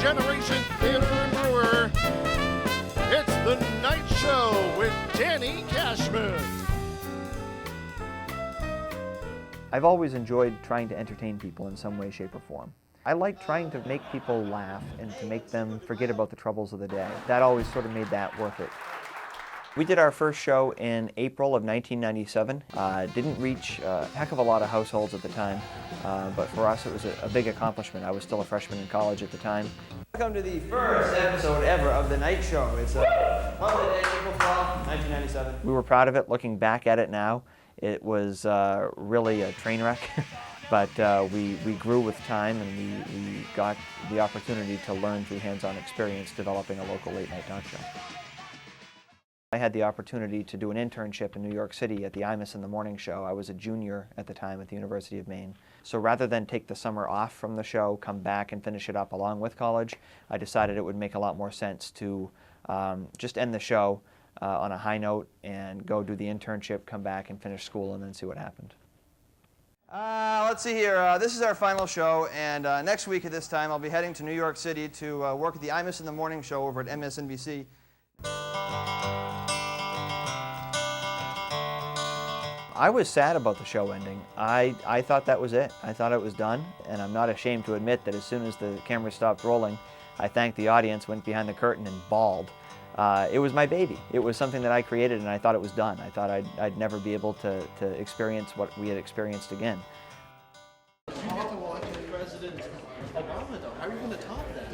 generation theater and brewer. It's the Nite Show with Danny Cashman. I've always enjoyed trying to entertain people in some way, shape, or form. I like trying to make people laugh and to make them forget about the troubles of the day. That always sort of made that worth it. We did our first show in April of 1997. Didn't reach a heck of a lot of households at the time, but for us it was a big accomplishment. I was still a freshman in college at the time. Welcome to the first episode ever of the Nite Show. It's Monday, April 12th, 1997. We were proud of it. Looking back at it now, it was really a train wreck, but we grew with time, and we got the opportunity to learn through hands-on experience developing a local late-night talk show. I had the opportunity to do an internship in New York City at the Imus in the Morning show. I was a junior at the time at the University of Maine. So rather than take the summer off from the show, come back and finish it up along with college, I decided it would make a lot more sense to just end the show on a high note and go do the internship, come back and finish school, and then see what happened. Let's see here. This is our final show, and next week at this time I'll be heading to New York City to work at the Imus in the Morning show over at MSNBC. I was sad about the show ending. I thought that was it. I thought it was done, and I'm not ashamed to admit that as soon as the camera stopped rolling, I thanked the audience, went behind the curtain, and bawled. It was my baby. It was something that I created, and I thought it was done. I thought I'd never be able to experience what we had experienced again. President Obama, though. How are you going to top that?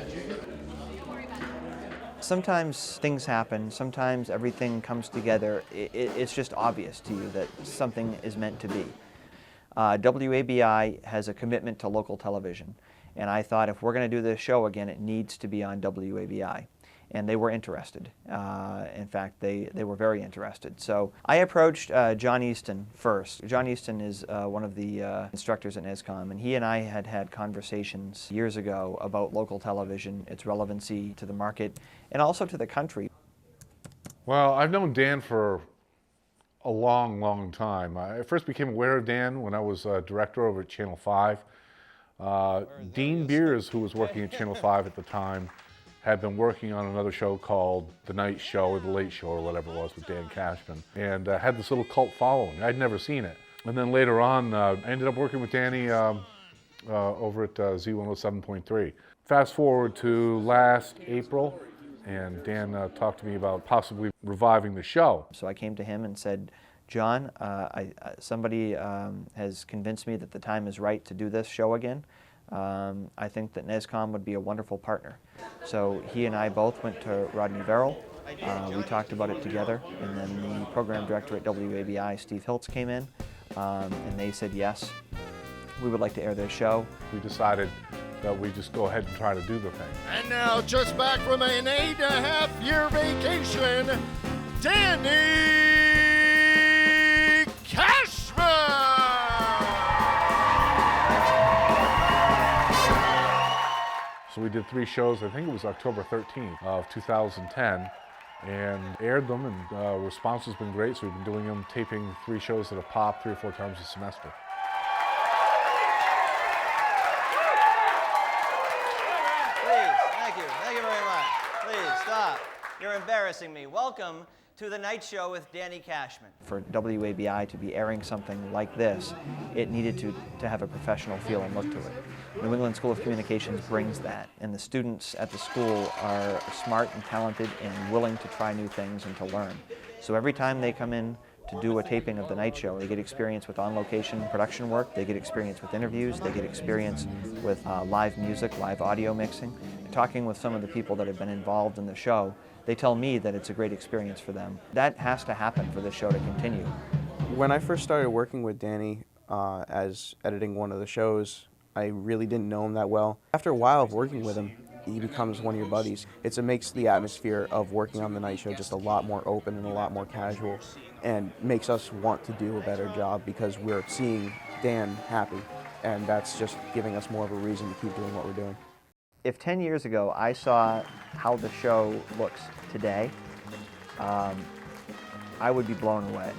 Sometimes things happen, sometimes everything comes together. It's just obvious to you that something is meant to be. WABI has a commitment to local television, and I thought if we're going to do this show again, it needs to be on WABI. And they were interested. In fact, they were very interested. So I approached John Easton first. John Easton is one of the instructors at NESCOM, and he and I had had conversations years ago about local television, its relevancy to the market, and also to the country. Well, I've known Dan for a long, long time. I first became aware of Dan when I was director over at Channel 5. Dean Beers, who was working at Channel 5 at the time, had been working on another show called The Nite Show or The Late Show or whatever it was with Dan Cashman, and had this little cult following. I'd never seen it. And then later on, I ended up working with Danny over at Z107.3. Fast forward to last April, and Dan talked to me about possibly reviving the show. So I came to him and said, John, somebody has convinced me that the time is right to do this show again. I think that NESCOM would be a wonderful partner. So he and I both went to Rodney Verrill. We talked about it together, and then the program director at WABI, Steve Hiltz, came in, and they said yes, we would like to air their show. We decided that we just go ahead and try to do the thing. And now, just back from an 8.5-year vacation, Danny Cashman! So we did 3 shows, I think it was October 13th of 2010, and aired them, and response has been great, so we've been doing them, taping 3 shows that have popped 3 or 4 times a semester. Please, thank you very much. Please, stop. You're embarrassing me. Welcome to the Nite Show with Danny Cashman. For WABI to be airing something like this, it needed to have a professional feel and look to it. New England School of Communications brings that, and the students at the school are smart and talented and willing to try new things and to learn. So every time they come in to do a taping of the Nite Show, they get experience with on-location production work, they get experience with interviews, they get experience with live music, live audio mixing. Talking with some of the people that have been involved in the show, they tell me that it's a great experience for them. That has to happen for this show to continue. When I first started working with Danny as editing one of the shows, I really didn't know him that well. After a while of working with him, he becomes one of your buddies. It makes the atmosphere of working on the Nite Show just a lot more open and a lot more casual, and makes us want to do a better job because we're seeing Dan happy, and that's just giving us more of a reason to keep doing what we're doing. If 10 years ago I saw how the show looks today, I would be blown away.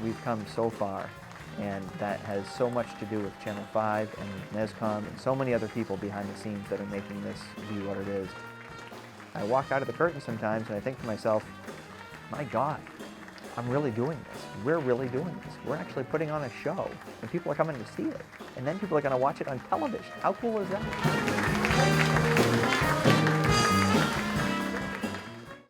We've come so far And that has so much to do with Channel 5 and NESCOM and so many other people behind the scenes that are making this be what it is. I walk out of the curtain sometimes and I think to myself, my God, I'm really doing this. We're really doing this. We're actually putting on a show and people are coming to see it. And then people are going to watch it on television. How cool is that?